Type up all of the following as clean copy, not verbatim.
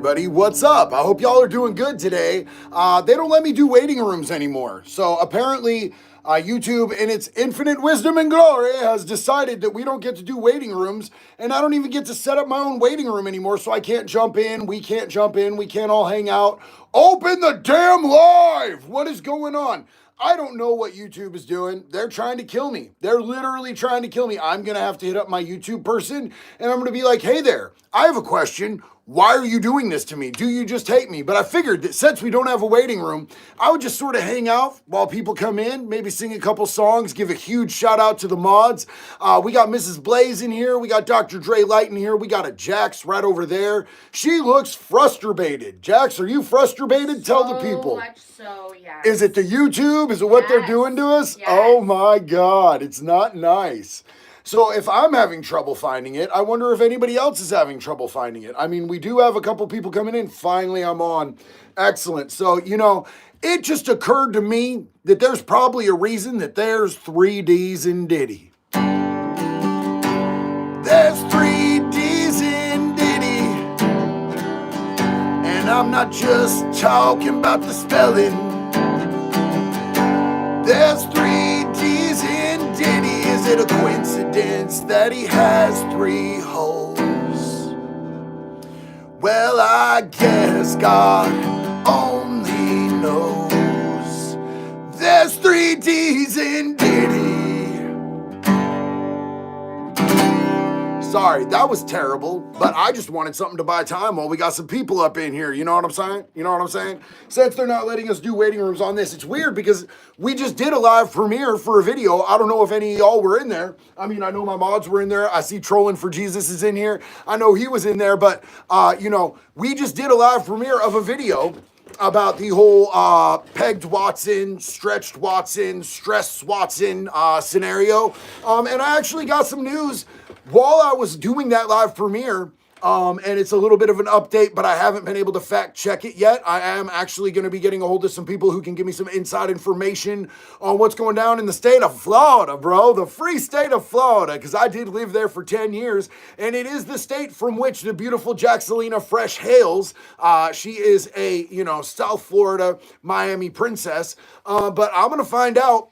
everybody. What's up? I hope y'all are doing good today. They don't let me do waiting rooms anymore. So apparently, YouTube, in its infinite wisdom and glory, has decided that we don't get to do waiting rooms, and I don't even get to set up my own waiting room anymore. So I can't jump in. We can't jump in. We can't all hang out. Open the damn live! What is going on? I don't know what YouTube is doing. They're trying to kill me. They're literally trying to kill me. I'm going to have to hit up my YouTube person and I'm going to be like, hey there, I have a question. Why are you doing this to me? Do you just hate me? But I figured that since we don't have a waiting room, I would just sort of hang out while people come in, maybe sing a couple songs, give a huge shout out to the mods. We got Mrs. Blaze in here. We got Dr. Dre Light in here. We got a Jax right over there. She looks frustrated. Jax, are you frustrated? Tell the people. Much so, yes. Is it the YouTube? Is it what they're doing to us? Yes. Oh my God, it's not nice. So if I'm having trouble finding it, I wonder if anybody else is having trouble finding it. I mean, we do have a couple people coming in. Finally, I'm on. Excellent. So, it just occurred to me that there's probably a reason that there's 3Ds in Diddy. There's 3Ds in Diddy. And I'm not just talking about the spelling. There's 3Ds in Diddy. Is it a coincidence that he has 3 holes? Well, I guess God only knows. There's 3Ds in Diddy. Sorry, that was terrible, but I just wanted something to buy time while we got some people up in here. You know what I'm saying? Since they're not letting us do waiting rooms on this, it's weird because we just did a live premiere for a video. I don't know if any of y'all were in there. I mean, I know my mods were in there. I see Trolling for Jesus is in here. I know he was in there, but, we just did a live premiere of a video about the whole pegged Watson, stretched Watson, stressed Watson scenario. And I actually got some news while I was doing that live premiere, and it's a little bit of an update, but I haven't been able to fact check it yet. I am actually going to be getting a hold of some people who can give me some inside information on what's going down in the state of Florida, bro. The free state of Florida, because I did live there for 10 years, and it is the state from which the beautiful Jaxalina Fresh hails. She is a, South Florida Miami princess, but I'm going to find out.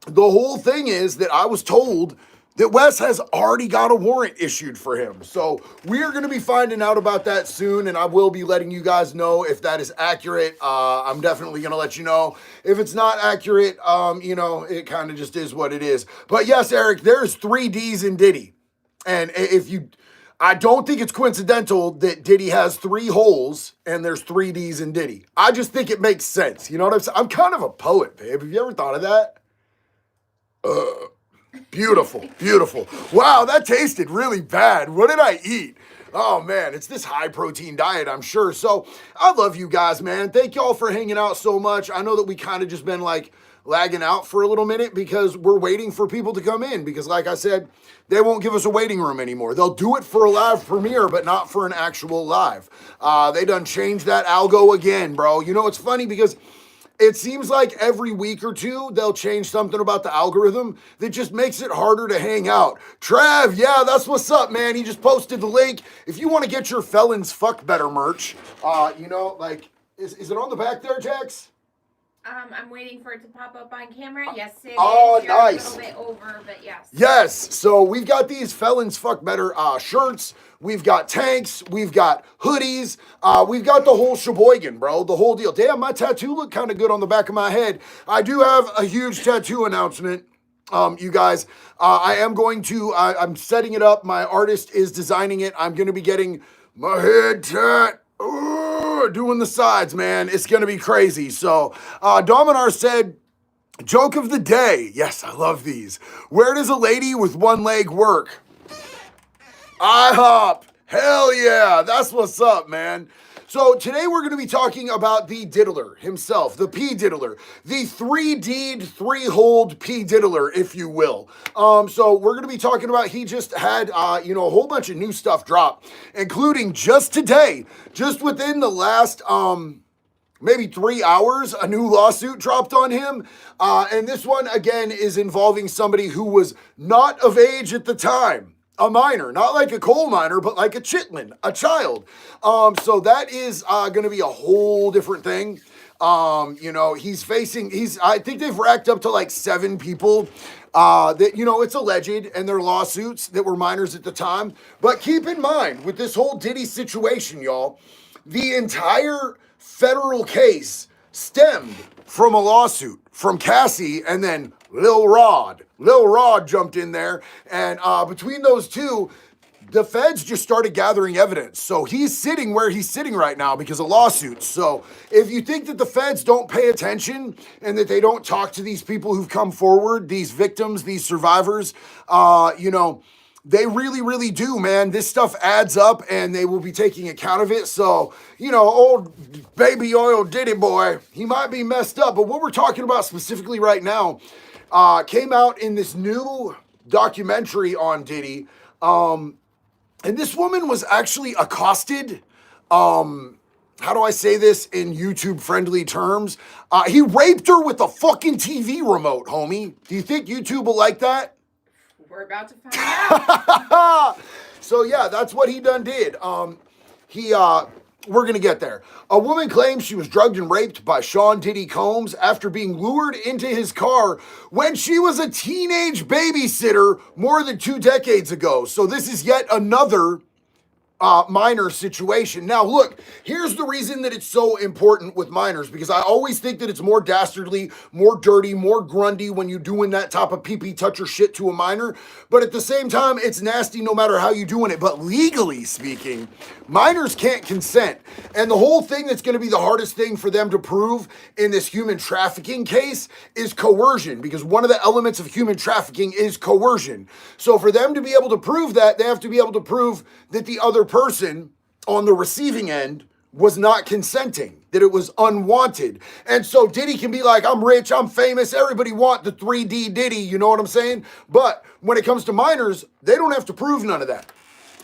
The whole thing is that I was told that Wes has already got a warrant issued for him. So we are going to be finding out about that soon, and I will be letting you guys know if that is accurate. I'm definitely going to let you know. If it's not accurate, it kind of just is what it is. But yes, Eric, there's 3Ds in Diddy. And I don't think it's coincidental that Diddy has 3 holes and there's 3Ds in Diddy. I just think it makes sense. You know what I'm saying? I'm kind of a poet, babe. Have you ever thought of that? Beautiful, beautiful. Wow, that tasted really bad. What did I eat? Oh man, it's this high protein diet, I'm sure. So I love you guys, man. Thank y'all for hanging out so much. I know that we kind of just been like lagging out for a little minute because we're waiting for people to come in because like I said, they won't give us a waiting room anymore. They'll do it for a live premiere, but not for an actual live. They done changed that algo again, bro. It's funny because it seems like every week or two, they'll change something about the algorithm that just makes it harder to hang out. Trav, yeah, that's what's up, man. He just posted the link. If you want to get your Felons Fuck Better merch, is it on the back there, Jax? I'm waiting for it to pop up on camera. Yes, it is. You're Nice. A little bit over, but yes. Yes, so we've got these Felons Fuck Better shirts. We've got tanks. We've got hoodies. We've got the whole sheboygan, bro. The whole deal. Damn, my tattoo looked kind of good on the back of my head. I do have a huge tattoo announcement. You guys, I'm setting it up. My artist is designing it. I'm going to be getting my head tat. Doing the sides, man. It's going to be crazy. So, Dominar said, joke of the day. Yes, I love these. Where does a lady with one leg work? IHOP. Hell yeah. That's what's up, man. So today we're going to be talking about the diddler himself, the P diddler, the 3D'd, 3-holed P diddler, if you will. So we're going to be talking about, he just had, a whole bunch of new stuff drop, including just today, just within the last, maybe 3 hours, a new lawsuit dropped on him. And this one, again, is involving somebody who was not of age at the time. a minor, not like a coal miner, but like a chitlin, a child. So that is going to be a whole different thing. You know, I think they've racked up to like 7 people that, you know, it's alleged and they're lawsuits that were minors at the time. But keep in mind with this whole Diddy situation, y'all, the entire federal case stemmed from a lawsuit from Cassie and then Lil Rod. Lil Rod jumped in there, and between those two, the feds just started gathering evidence. So he's sitting where he's sitting right now because of lawsuits. So if you think that the feds don't pay attention and that they don't talk to these people who've come forward, these victims, these survivors, you know, they really, really do, man. This stuff adds up and they will be taking account of it. So, you know, old baby oil Diddy boy, he might be messed up. But what we're talking about specifically right now came out in this new documentary on Diddy. And this woman was actually accosted. How do I say this in YouTube friendly terms? He raped her with a fucking TV remote, homie. Do you think YouTube will like that? We're about to find out. So yeah, that's what he done did. We're gonna get there. A woman claims she was drugged and raped by Sean Diddy Combs after being lured into his car when she was a teenage babysitter more than 2 decades ago. So this is yet another minor situation. Now, look, here's the reason that it's so important with minors, because I always think that it's more dastardly, more dirty, more grungy when you're doing that type of pee-pee toucher shit to a minor. But at the same time, it's nasty no matter how you're doing it. But legally speaking, minors can't consent. And the whole thing that's going to be the hardest thing for them to prove in this human trafficking case is coercion, because one of the elements of human trafficking is coercion. So for them to be able to prove that, they have to be able to prove that the other person on the receiving end was not consenting, that it was unwanted. And so Diddy can be like, I'm rich, I'm famous, everybody want the 3D Diddy, you know what I'm saying? But when it comes to minors, they don't have to prove none of that,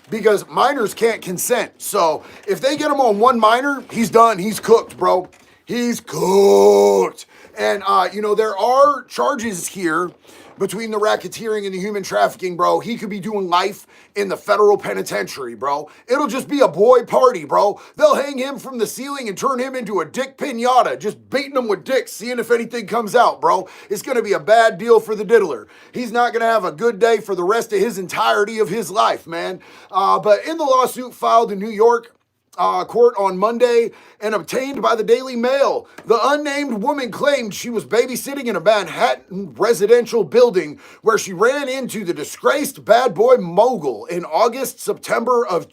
because minors can't consent. So if they get him on one minor, he's done, he's cooked, bro. He's cooked. And, you know, there are charges here between the racketeering and the human trafficking, bro. He could be doing life in the federal penitentiary, bro. It'll just be a boy party, bro. They'll hang him from the ceiling and turn him into a dick pinata, just beating him with dicks, seeing if anything comes out, bro. It's gonna be a bad deal for the diddler. He's not gonna have a good day for the rest of his entirety of his life, man. But in the lawsuit filed in New York, court on Monday and obtained by the Daily Mail, the unnamed woman claimed she was babysitting in a Manhattan residential building where she ran into the disgraced bad boy mogul in September of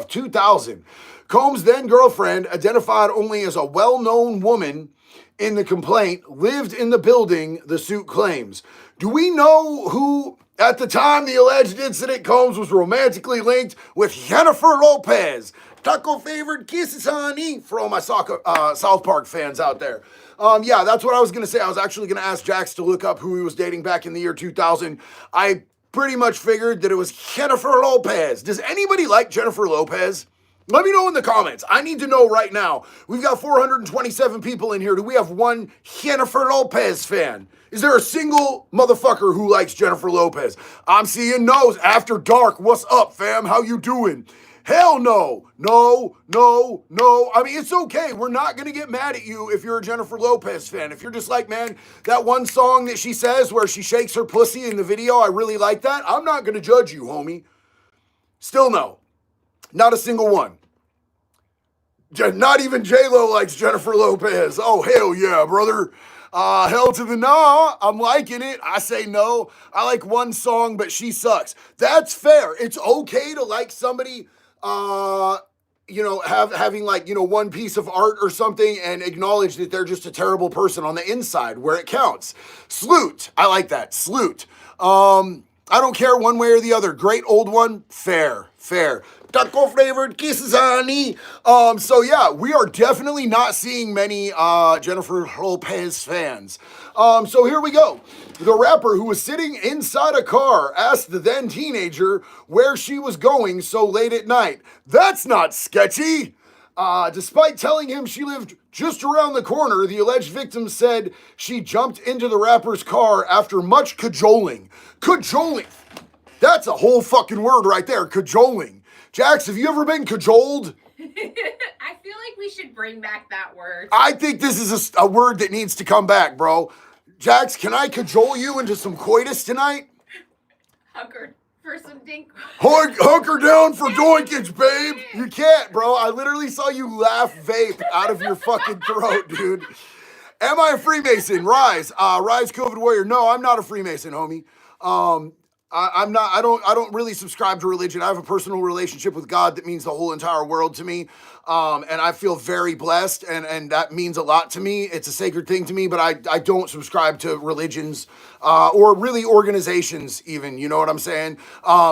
2000. Combs' then girlfriend, identified only as a well-known woman in the complaint, lived in the building, the suit claims. Do we know who, at the time the alleged incident, Combs was romantically linked with Jennifer Lopez? Taco favored kisses, honey, for all my South Park fans out there. Yeah, that's what I was gonna say. I was actually gonna ask Jax to look up who he was dating back in the year 2000. I pretty much figured that it was Jennifer Lopez. Does anybody like Jennifer Lopez? Let me know in the comments. I need to know right now. We've got 427 people in here. Do we have one Jennifer Lopez fan? Is there a single motherfucker who likes Jennifer Lopez? I'm seeing no's. After dark, what's up, fam? How you doing? Hell no. No. I mean, it's okay. We're not going to get mad at you if you're a Jennifer Lopez fan. If you're just like, man, that one song that she says where she shakes her pussy in the video, I really like that. I'm not going to judge you, homie. Still no. Not a single one. Not even J-Lo likes Jennifer Lopez. Oh, hell yeah, brother. Hell to the no. I'm liking it. I say no. I like one song, but she sucks. That's fair. It's okay to like somebody, you know, having like, you know, one piece of art or something and acknowledge that they're just a terrible person on the inside where it counts. Salute. I like that. Salute. I don't care one way or the other. Great old one. Fair. Taco flavored kisses, honey. So yeah, we are definitely not seeing many Jennifer Lopez fans. So here we go. The rapper, who was sitting inside a car, asked the then teenager where she was going so late at night. That's not sketchy. Despite telling him she lived just around the corner, the alleged victim said she jumped into the rapper's car after much cajoling. That's a whole fucking word right there, cajoling. Jax, have you ever been cajoled? I feel like we should bring back that word. I think this is a word that needs to come back, bro. Jax, can I cajole you into some coitus tonight? Hunker for some dink. Hunker down for doinkage, babe. You can't, bro. I literally saw you laugh vape out of your fucking throat, dude. Am I a Freemason? Rise. Rise COVID Warrior. No, I'm not a Freemason, homie. I'm not, I don't really subscribe to religion. I have a personal relationship with God that means the whole entire world to me. And I feel very blessed and that means a lot to me. It's a sacred thing to me, but I don't subscribe to religions, or really organizations even, you know what I'm saying?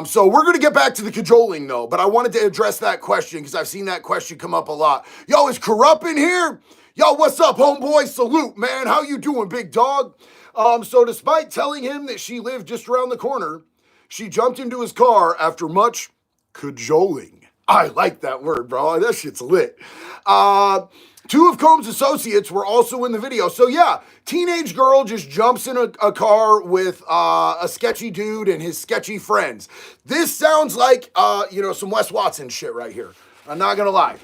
So we're going to get back to the cajoling though, but I wanted to address that question because I've seen that question come up a lot. Yo, is Corrupt in here? Yo, what's up, homeboy? Salute, man. How you doing, big dog? So despite telling him that she lived just around the corner, she jumped into his car after much cajoling. I like that word, bro. That shit's lit. Two of Combs' associates were also in the video. So yeah, teenage girl just jumps in a car with a sketchy dude and his sketchy friends. This sounds like, some Wes Watson shit right here. I'm not gonna lie.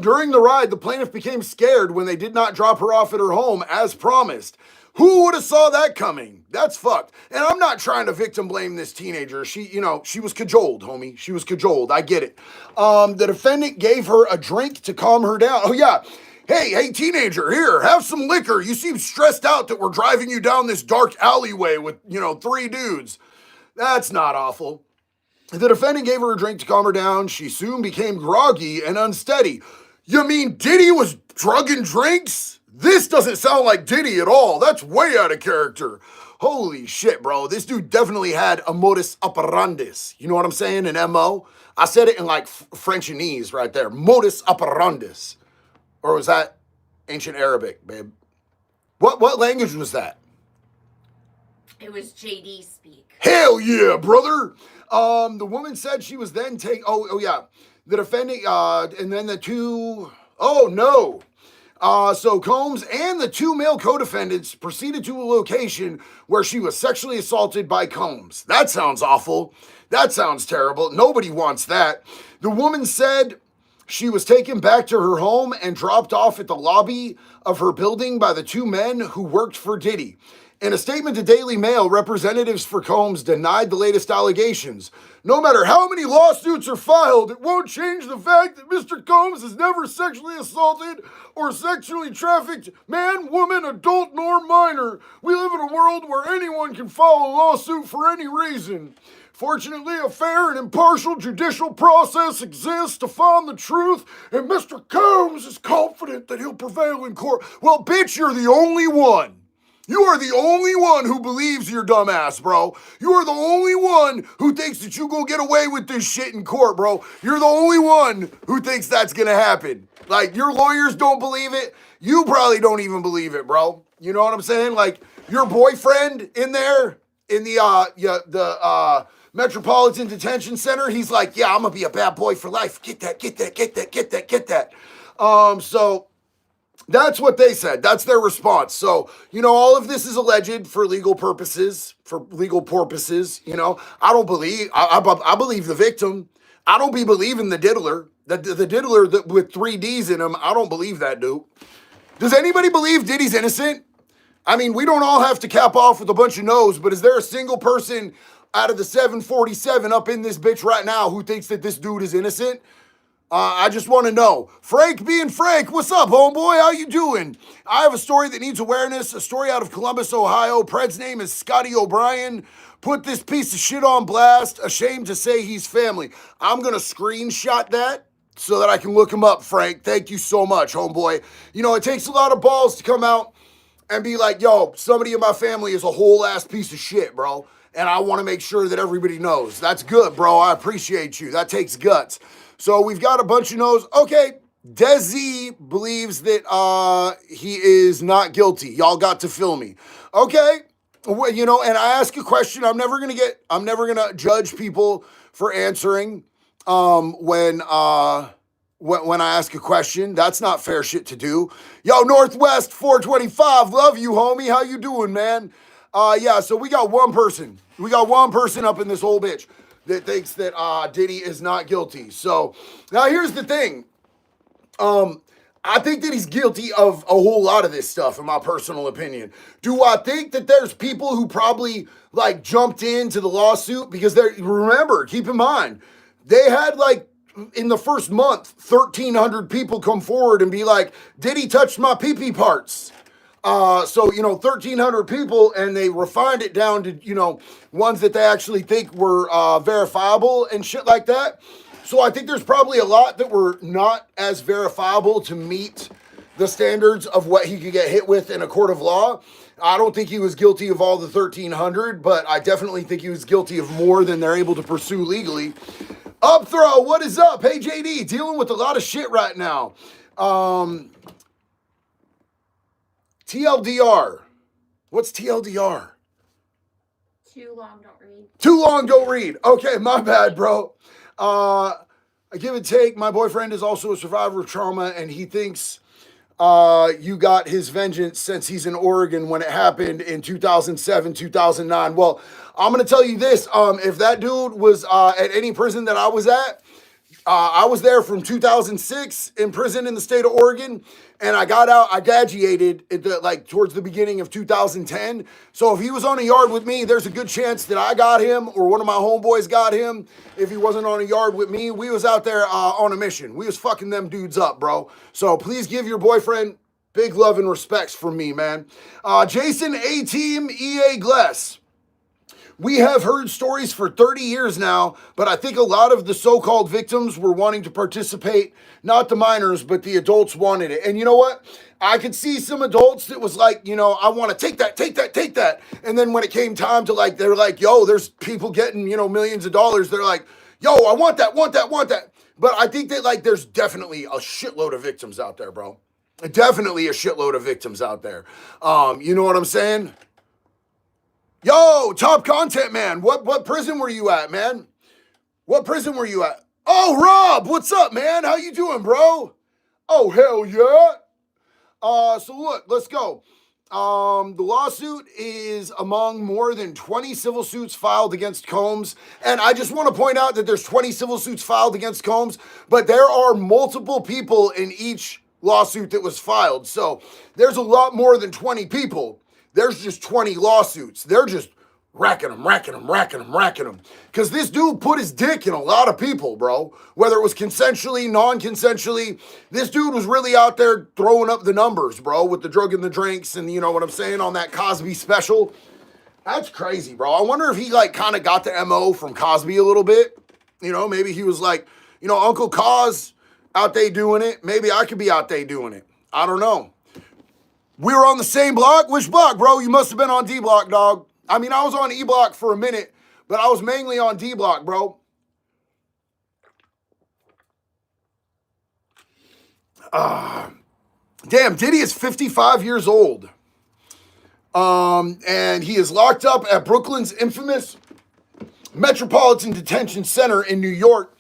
During the ride, the plaintiff became scared when they did not drop her off at her home as promised. Who would have saw that coming? That's fucked. And I'm not trying to victim blame this teenager. She was cajoled, homie. She was cajoled. I get it. The defendant gave her a drink to calm her down. Oh yeah. Hey, teenager, here, have some liquor. You seem stressed out that we're driving you down this dark alleyway with, 3 dudes. That's not awful. The defendant gave her a drink to calm her down. She soon became groggy and unsteady. You mean Diddy was drugging drinks? This doesn't sound like Diddy at all. That's way out of character. Holy shit, bro. This dude definitely had a modus operandis. You know what I'm saying? An MO. I said it in like Frenchanese right there. Modus operandis. Or was that ancient Arabic, babe? What language was that? It was JD speak. Hell yeah, brother. The woman said she was then oh yeah. The defendant, and then the two, oh no. So Combs and the 2 male co-defendants proceeded to a location where she was sexually assaulted by Combs. That sounds awful. That sounds terrible. Nobody wants that. The woman said she was taken back to her home and dropped off at the lobby of her building by the 2 men who worked for Diddy. In a statement to Daily Mail, representatives for Combs denied the latest allegations. No matter how many lawsuits are filed, it won't change the fact that Mr. Combs has never sexually assaulted or sexually trafficked man, woman, adult, nor minor. We live in a world where anyone can file a lawsuit for any reason. Fortunately, a fair and impartial judicial process exists to find the truth, and Mr. Combs is confident that he'll prevail in court. Well, bitch, you're the only one. You are the only one who believes your dumb ass, bro. You are the only one who thinks that you go get away with this shit in court, bro. You're the only one who thinks that's gonna happen. Like, your lawyers don't believe it. You probably don't even believe it, bro. You know what I'm saying? Like, your boyfriend in there, in the Metropolitan Detention Center, he's like, yeah, I'm gonna be a bad boy for life. Get that. So that's what they said. That's their response. So, all of this is alleged for legal purposes, I don't believe, I believe the victim. I don't be believing the diddler. The diddler with 3 Ds in him, I don't believe that dude. Does anybody believe Diddy's innocent? I mean, we don't all have to cap off with a bunch of no's, but is there a single person out of the 747 up in this bitch right now who thinks that this dude is innocent? I just want to know. Frank being Frank, what's up, homeboy? How you doing? I have a story that needs awareness, a story out of Columbus, Ohio. Pred's name is Scotty O'Brien. Put this piece of shit on blast. Ashamed to say he's family. I'm going to screenshot that so that I can look him up, Frank. Thank you so much, homeboy. It takes a lot of balls to come out and be like, yo, somebody in my family is a whole ass piece of shit, bro. And I want to make sure that everybody knows. That's good, bro. I appreciate you. That takes guts. So we've got a bunch of no's. Okay, Desi believes that he is not guilty. Y'all got to fill me. Okay, and I ask a question. I'm never gonna judge people for answering when I ask a question. That's not fair shit to do. Yo, Northwest 425, love you, homie. How you doing, man? Yeah, so we got one person. We got one person up in this whole bitch that thinks that Diddy is not guilty. So now here's the thing. I think that he's guilty of a whole lot of this stuff, in my personal opinion. Do I think that there's people who probably like jumped into the lawsuit because remember, keep in mind, they had like in the first month, 1,300 people come forward and be like, Diddy touched my pee-pee parts. So, 1,300 people, and they refined it down to, ones that they actually think were verifiable and shit like that. So I think there's probably a lot that were not as verifiable to meet the standards of what he could get hit with in a court of law. I don't think he was guilty of all the 1,300, but I definitely think he was guilty of more than they're able to pursue legally. Upthrow, what is up? Hey, JD, dealing with a lot of shit right now. TLDR. What's TLDR? Too long, don't read. Too long, don't read. Okay, my bad, bro. I give and take. My boyfriend is also a survivor of trauma, and he thinks you got his vengeance since he's in Oregon when it happened in 2007, 2009. Well, I'm going to tell you this. If that dude was at any prison that I was at, I was there from 2006 in prison in the state of Oregon, and I got out, I graduated towards the beginning of 2010. So if he was on a yard with me, there's a good chance that I got him or one of my homeboys got him. If he wasn't on a yard with me, we was out there on a mission. We was fucking them dudes up, bro. So please give your boyfriend big love and respects from me, man. Jason A-Team EA Gless. We have heard stories for 30 years now, but I think a lot of the so-called victims were wanting to participate, not the minors, but the adults wanted it. And you know what? I could see some adults that was like, I want to take that. And then when it came time to they're like, yo, there's people getting, millions of dollars. They're like, yo, I want that. But I think that there's definitely a shitload of victims out there, bro. Definitely a shitload of victims out there. You know what I'm saying? Yo, top content man, what prison were you at, man? What prison were you at? Oh, Rob, what's up, man? How you doing, bro? Oh, hell yeah. So look, let's go. The lawsuit is among more than 20 civil suits filed against Combs. And I just want to point out that there's 20 civil suits filed against Combs, but there are multiple people in each lawsuit that was filed. So there's a lot more than 20 people. There's just 20 lawsuits. They're just racking them. Because this dude put his dick in a lot of people, bro. Whether it was consensually, non-consensually. This dude was really out there throwing up the numbers, bro, with the drug and the drinks and you know what I'm saying, on that Cosby special. That's crazy, bro. I wonder if he kind of got the MO from Cosby a little bit. Maybe he was like, Uncle Cos out there doing it. Maybe I could be out there doing it. I don't know. We were on the same block? Which block, bro? You must have been on D block, dog. I mean, I was on E block for a minute, but I was mainly on D block, bro. Damn, Diddy is 55 years old. And he is locked up at Brooklyn's infamous Metropolitan Detention Center in New York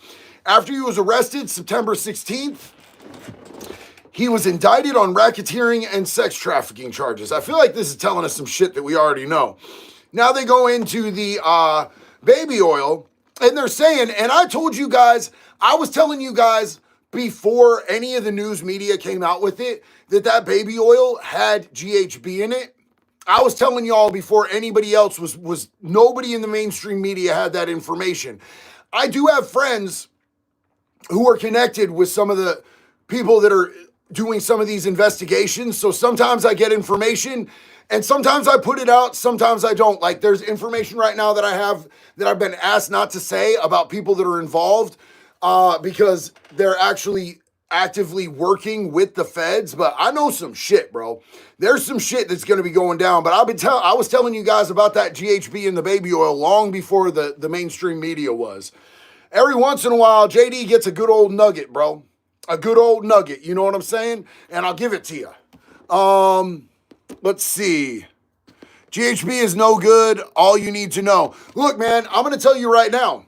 after he was arrested September 16th. He was indicted on racketeering and sex trafficking charges. I feel like this is telling us some shit that we already know. Now they go into the baby oil, and they're saying, and I told you guys, I was telling you guys before any of the news media came out with it, that baby oil had GHB in it. I was telling y'all before anybody else was nobody in the mainstream media had that information. I do have friends who are connected with some of the people that are doing some of these investigations. So sometimes I get information and sometimes I put it out, sometimes I don't. Like there's information right now that I have that I've been asked not to say about people that are involved because they're actually actively working with the feds. But I know some shit, bro. There's some shit that's going to be going down. But I was telling you guys about that GHB and the baby oil long before the mainstream media was. Every once in a while, JD gets a good old nugget, bro. A good old nugget, you know what I'm saying? And I'll give it to you. Let's see. GHB is no good. All you need to know. Look, man, I'm going to tell you right now.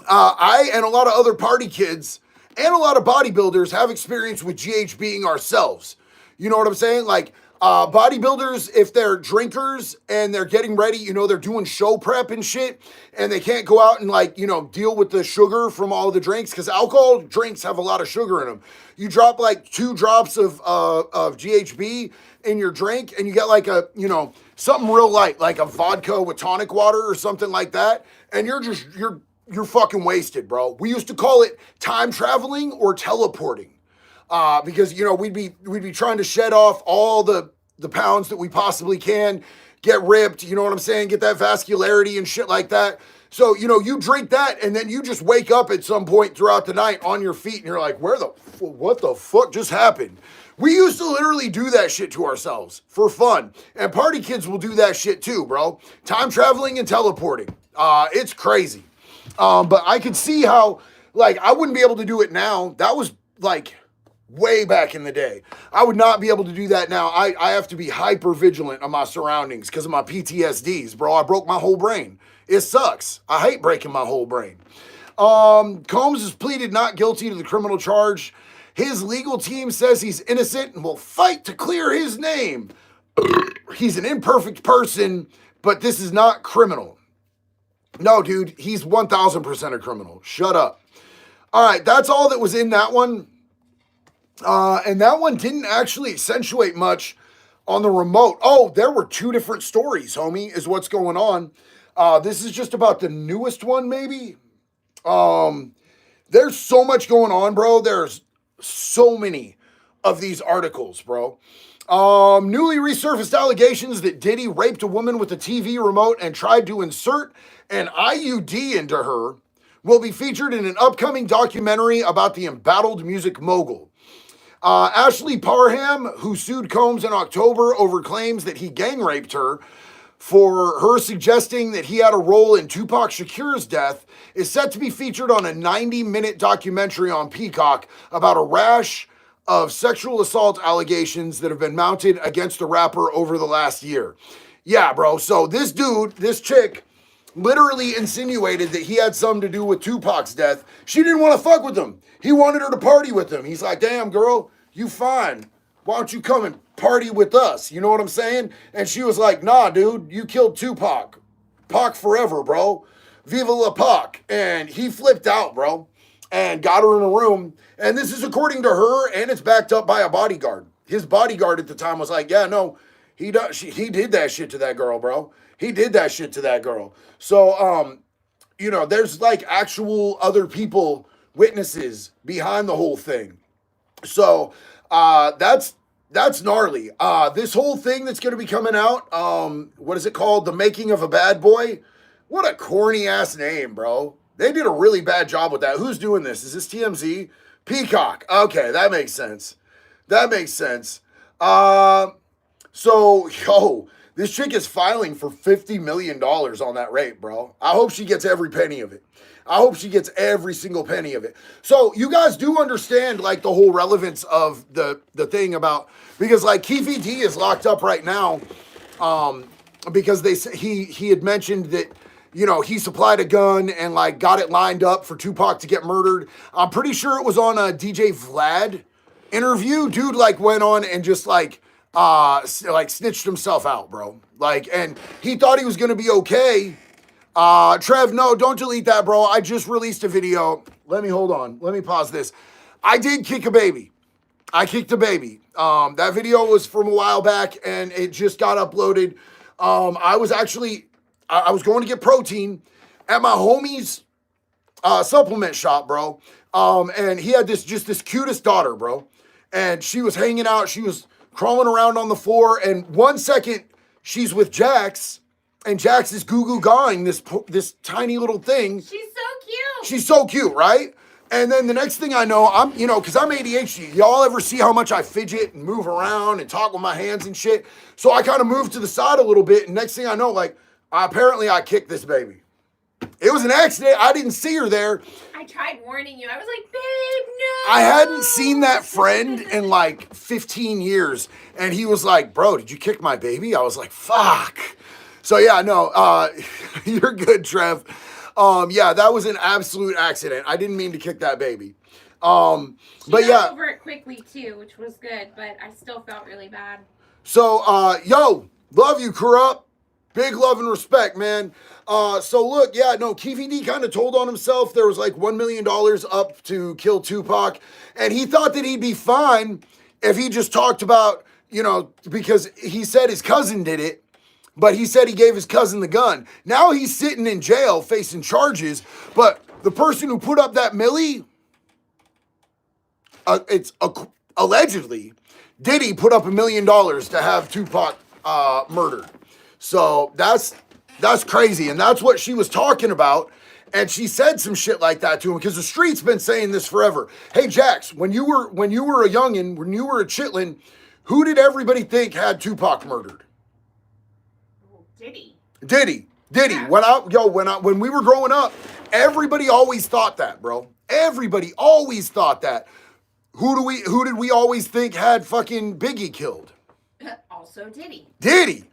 I and a lot of other party kids and a lot of bodybuilders have experience with GHBing ourselves. You know what I'm saying? Like, Bodybuilders, if they're drinkers and they're getting ready, they're doing show prep and shit, and they can't go out and deal with the sugar from all the drinks, because alcohol drinks have a lot of sugar in them. You drop like 2 drops of GHB in your drink, and you get like something real light, like a vodka with tonic water or something like that, and you're fucking wasted, bro. We used to call it time traveling or teleporting. Because we'd be trying to shed off all the pounds that we possibly can, get ripped, you know what I'm saying, get that vascularity and shit like that. So you drink that, and then you just wake up at some point throughout the night on your feet, and you're like, what the fuck just happened? We used to literally do that shit to ourselves for fun, and party kids will do that shit too, bro. Time traveling and teleporting, it's crazy. But I could see how, like, I wouldn't be able to do it now. That was like way back in the day. I would not be able to do that now. I have to be hyper vigilant on my surroundings because of my PTSDs, bro. I broke my whole brain. It sucks. I hate breaking my whole brain. Combs has pleaded not guilty to the criminal charge. His legal team says he's innocent and will fight to clear his name. He's an imperfect person, but this is not criminal. No, dude, he's 1,000% a criminal. Shut up. All right, that's all that was in that one. And that one didn't actually accentuate much on the remote. Oh, there were 2 different stories, homie, is what's going on. This is just about the newest one, maybe. There's so much going on, bro. There's so many of these articles, bro. Newly resurfaced allegations that Diddy raped a woman with a TV remote and tried to insert an IUD into her will be featured in an upcoming documentary about the embattled music mogul. Ashley Parham, who sued Combs in October over claims that he gang raped her for her suggesting that he had a role in Tupac Shakur's death, is set to be featured on a 90-minute documentary on Peacock about a rash of sexual assault allegations that have been mounted against the rapper over the last year. Yeah, bro. So this dude, this chick, literally insinuated that he had something to do with Tupac's death. She didn't want to fuck with him. He wanted her to party with him. He's like, damn, girl, you fine. Why don't you come and party with us? You know what I'm saying? And she was like, nah, dude, you killed Tupac. Pac forever, bro. Viva la Pac. And he flipped out, bro, and got her in a room. And this is according to her, and it's backed up by a bodyguard. His bodyguard at the time was like, yeah, no, he did that shit to that girl, bro. He did that shit to that girl. So, there's like actual other people, witnesses behind the whole thing. So, that's gnarly. This whole thing that's going to be coming out, what is it called? The Making of a Bad Boy. What a corny ass name, bro. They did a really bad job with that. Who's doing this? Is this TMZ? Peacock. Okay, that makes sense. That makes sense. This chick is filing for $50 million on that rape, bro. I hope she gets every penny of it. I hope she gets every single penny of it. So you guys do understand like the whole relevance of the thing about, because like Keefe D is locked up right now, because he had mentioned that, he supplied a gun and like got it lined up for Tupac to get murdered. I'm pretty sure it was on a DJ Vlad interview. Dude like went on and just like snitched himself out, bro. Like, and he thought he was gonna be okay. Trev, no, don't delete that, bro. I just released a video. Let me pause this. I did kick a baby. I kicked a baby. That video was from a while back and it just got uploaded. I was going to get protein at my homie's supplement shop, bro. And he had this cutest daughter, bro. And she was hanging out. She was crawling around on the floor. And 1 second, she's with Jax. And Jax is goo-goo gawing this tiny little thing. She's so cute. She's so cute, right? And then the next thing I know, because I'm ADHD. Y'all ever see how much I fidget and move around and talk with my hands and shit? So I kind of moved to the side a little bit. And next thing I know, apparently I kicked this baby. It was an accident. I didn't see her there. I tried warning you. I was like, babe, no. I hadn't seen that friend in 15 years. And he was like, bro, did you kick my baby? I was like, fuck. So yeah, no, you're good, Trev. Yeah, that was an absolute accident. I didn't mean to kick that baby. She got over it quickly too, which was good, but I still felt really bad. So, yo, love you, Corrupt. Big love and respect, man. So look, yeah, no, Keefy D kind of told on himself. There was like $1 million up to kill Tupac. And he thought that he'd be fine if he just talked about, because he said his cousin did it, but he said he gave his cousin the gun. Now he's sitting in jail facing charges, but the person who put up that milli, allegedly, Diddy put up $1 million to have Tupac murdered. So that's crazy, and that's what she was talking about. And she said some shit like that to him because the street's been saying this forever. Hey, Jax, when you were a youngin', when you were a chitlin, who did everybody think had Tupac murdered? Diddy. Yeah. When we were growing up, everybody always thought that, bro. Everybody always thought that. Who did we always think had fucking Biggie killed? Also Diddy.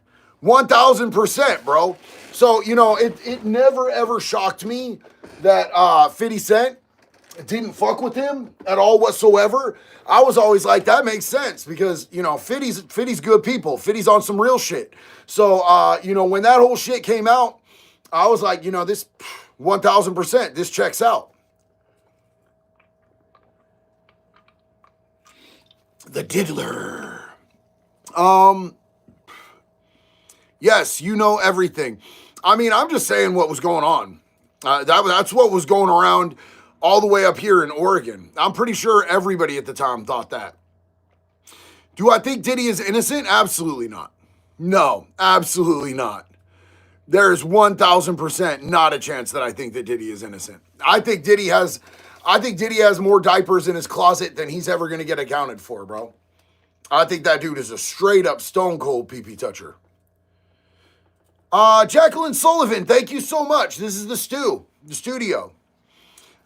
1000%, bro. So, it never ever shocked me that 50 Cent didn't fuck with him at all whatsoever. I was always like, that makes sense because, 50's good people. 50's on some real shit. So, when that whole shit came out, I was like, this 1000%, this checks out. The Diddler. Yes, you know everything. I mean, I'm just saying what was going on. That's what was going around all the way up here in Oregon. I'm pretty sure everybody at the time thought that. Do I think Diddy is innocent? Absolutely not. No, absolutely not. There's 1000% not a chance that I think that Diddy is innocent. I think Diddy has more diapers in his closet than he's ever going to get accounted for, bro. I think that dude is a straight up stone cold pee-pee toucher. Jacqueline Sullivan, thank you so much. This is the studio.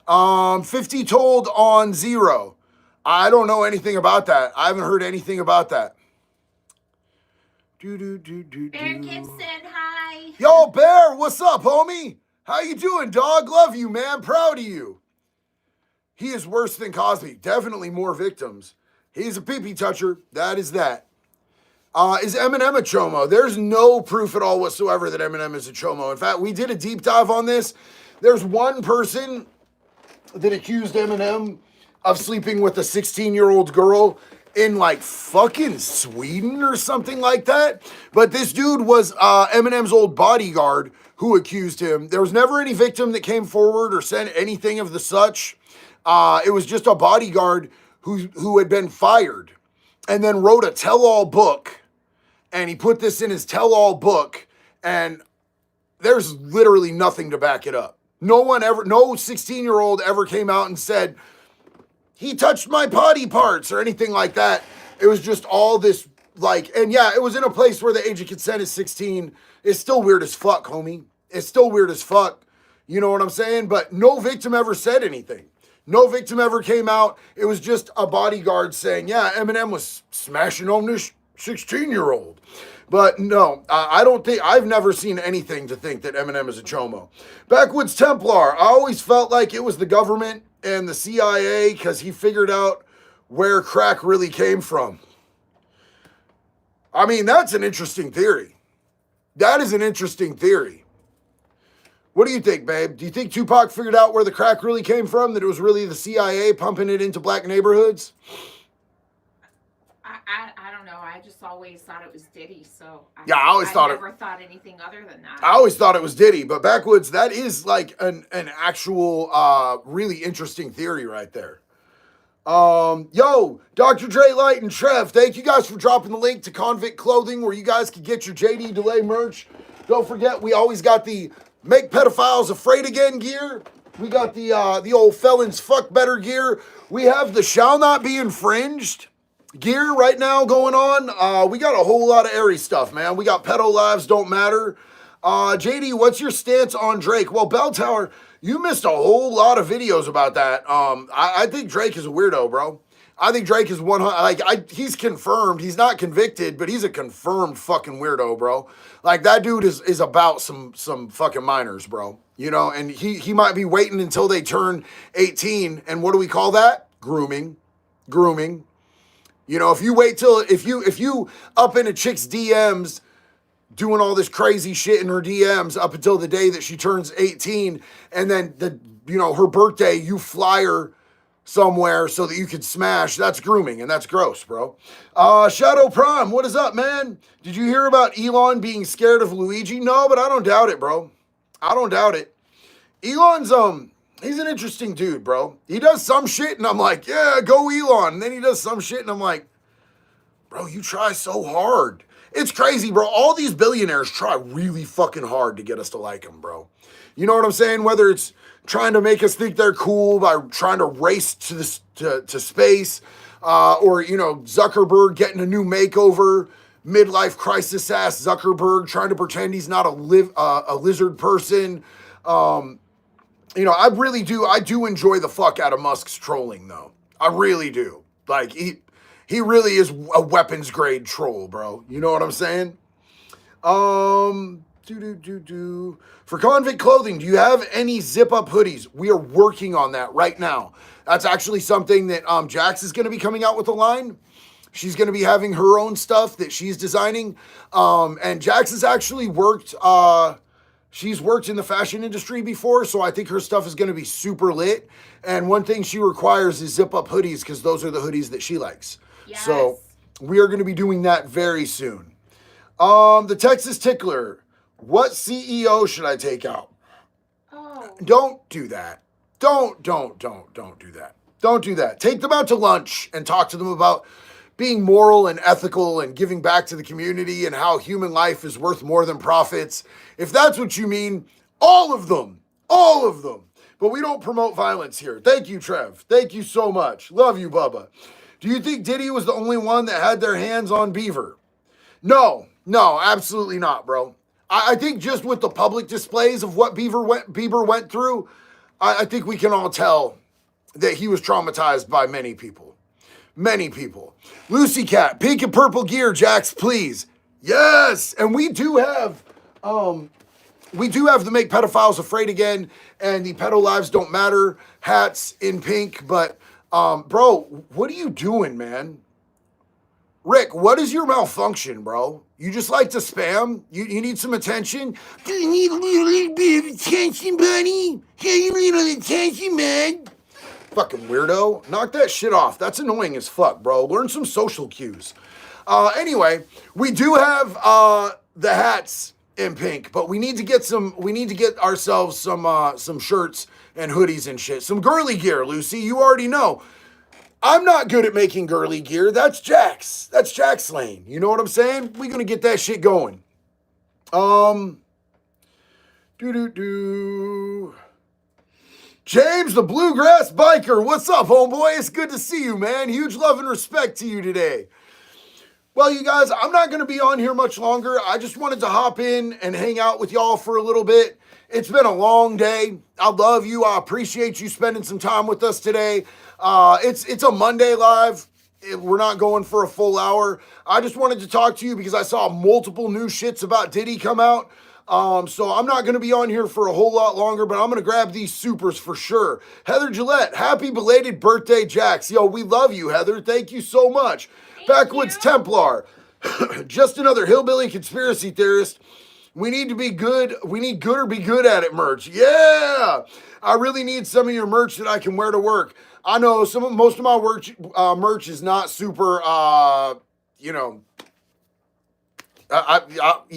50 told on 0. I don't know anything about that. I haven't heard anything about that. Bear Gibson, hi. Yo, Bear, what's up, homie? How you doing, dog? Love you, man. Proud of you. He is worse than Cosby. Definitely more victims. He's a pee-pee toucher. That is that. Is Eminem a chomo? There's no proof at all whatsoever that Eminem is a chomo. In fact, we did a deep dive on this. There's one person that accused Eminem of sleeping with a 16-year-old girl in like fucking Sweden or something like that. But this dude was Eminem's old bodyguard who accused him. There was never any victim that came forward or said anything of the such. It was just a bodyguard who had been fired and then wrote a tell-all book. And he put this in his tell-all book, and there's literally nothing to back it up. No 16-year-old ever came out and said, he touched my body parts or anything like that. It was just all this, and yeah, it was in a place where the age of consent is 16. It's still weird as fuck, homie. It's still weird as fuck. You know what I'm saying? But no victim ever said anything. No victim ever came out. It was just a bodyguard saying, yeah, Eminem was smashing on this 16-year-old. But no, I've never seen anything to think that Eminem is a chomo. Backwoods Templar, I always felt like it was the government and the CIA because he figured out where crack really came from. I mean, that's an interesting theory. That is an interesting theory. What do you think, babe? Do you think Tupac figured out where the crack really came from? That it was really the CIA pumping it into black neighborhoods? I don't know. I just always thought it was Diddy, so I never thought anything other than that. I always thought it was Diddy, but Backwoods, that is like an actual really interesting theory right there. Yo, Dr. Dre, Light, and Trev, thank you guys for dropping the link to Convict Clothing where you guys can get your JD Delay merch. Don't forget, we always got the Make Pedophiles Afraid Again gear. We got the old Felons Fuck Better gear. We have the Shall Not Be Infringed gear right now going on. We got a whole lot of airy stuff, man. We got Pedo Lives Don't Matter. JD, what's your stance on Drake? Well, Bell Tower, you missed a whole lot of videos about that. I think Drake is a weirdo, bro. I think Drake is he's confirmed. He's not convicted, but he's a confirmed fucking weirdo, bro. Like, that dude is about some fucking minors, bro. You know, and he might be waiting until they turn 18. And what do we call that? Grooming. You know, if you wait till, if you up in a chick's DMs doing all this crazy shit in her DMs up until the day that she turns 18, and then her birthday, you fly her somewhere so that you could smash, that's grooming, and that's gross, bro. Shadow Prime, what is up, man? Did you hear about Elon being scared of Luigi? No, but I don't doubt it, bro. I don't doubt it. Elon's, he's an interesting dude, bro. He does some shit, and I'm like, yeah, go Elon. And then he does some shit, and I'm like, bro, you try so hard. It's crazy, bro. All these billionaires try really fucking hard to get us to like them, bro. You know what I'm saying? Whether it's trying to make us think they're cool by trying to race to space, or, Zuckerberg getting a new makeover, midlife crisis ass Zuckerberg trying to pretend he's not a lizard person. I do enjoy the fuck out of Musk's trolling, though. I really do. Like, he really is a weapons grade troll, bro. You know what I'm saying? For Convict Clothing, do you have any zip-up hoodies? We are working on that right now. That's actually something that Jax is going to be coming out with a line. She's going to be having her own stuff that she's designing. And Jax has actually worked... she's worked in the fashion industry before, so I think her stuff is going to be super lit. And one thing she requires is zip-up hoodies, because those are the hoodies that she likes. Yes. So we are going to be doing that very soon. The Texas Tickler. What CEO should I take out? Oh. Don't do that. Don't do that. Don't do that. Take them out to lunch and talk to them about being moral and ethical and giving back to the community and how human life is worth more than profits. If that's what you mean, all of them. But we don't promote violence here. Thank you, Trev. Thank you so much. Love you, Bubba. Do you think Diddy was the only one that had their hands on Beaver? No, absolutely not, bro. I think just with the public displays of what Bieber went through, I think we can all tell that he was traumatized by many people. Many people. Lucy Cat, pink and purple gear, Jax, please. Yes, and we do have the Make Pedophiles Afraid Again and the Pedo Lives Don't Matter hats in pink, but bro, what are you doing, man? Rick, what is your malfunction, bro? You just like to spam? You need some attention? Do you need a little bit of attention, buddy? Yeah, you need a little attention, man. Fucking weirdo. Knock that shit off. That's annoying as fuck, bro. Learn some social cues. Anyway, we do have the hats in pink, but we need to get ourselves some shirts and hoodies and shit. Some girly gear, Lucy. You already know. I'm not good at making girly gear. That's Jax. That's Jax lane. You know what I'm saying? We're gonna get that shit going. James, the Bluegrass Biker. What's up, homeboy? It's good to see you, man. Huge love and respect to you today. Well, you guys, I'm not going to be on here much longer. I just wanted to hop in and hang out with y'all for a little bit. It's been a long day. I love you. I appreciate you spending some time with us today. It's a Monday live. We're not going for a full hour. I just wanted to talk to you because I saw multiple new shits about Diddy come out. So I'm not going to be on here for a whole lot longer, but I'm going to grab these supers for sure. Heather Gillette, happy belated birthday, Jax. Yo, we love you, Heather. Thank you so much. Backwoods Templar, just another hillbilly conspiracy theorist. We need to be good. We need good or be good at it merch. Yeah. I really need some of your merch that I can wear to work. I know most of my merch is not super, you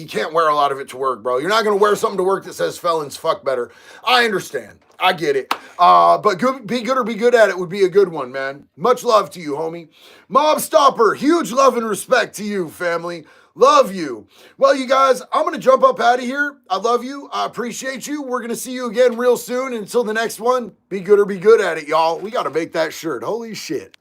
can't wear a lot of it to work, bro. You're not going to wear something to work that says felons fuck better. I understand. I get it. But be good or be good at it would be a good one, man. Much love to you, homie. Mob Stopper, huge love and respect to you, family. Love you. Well, you guys, I'm going to jump up out of here. I love you. I appreciate you. We're going to see you again real soon. Until the next one, be good or be good at it, y'all. We got to make that shirt. Holy shit.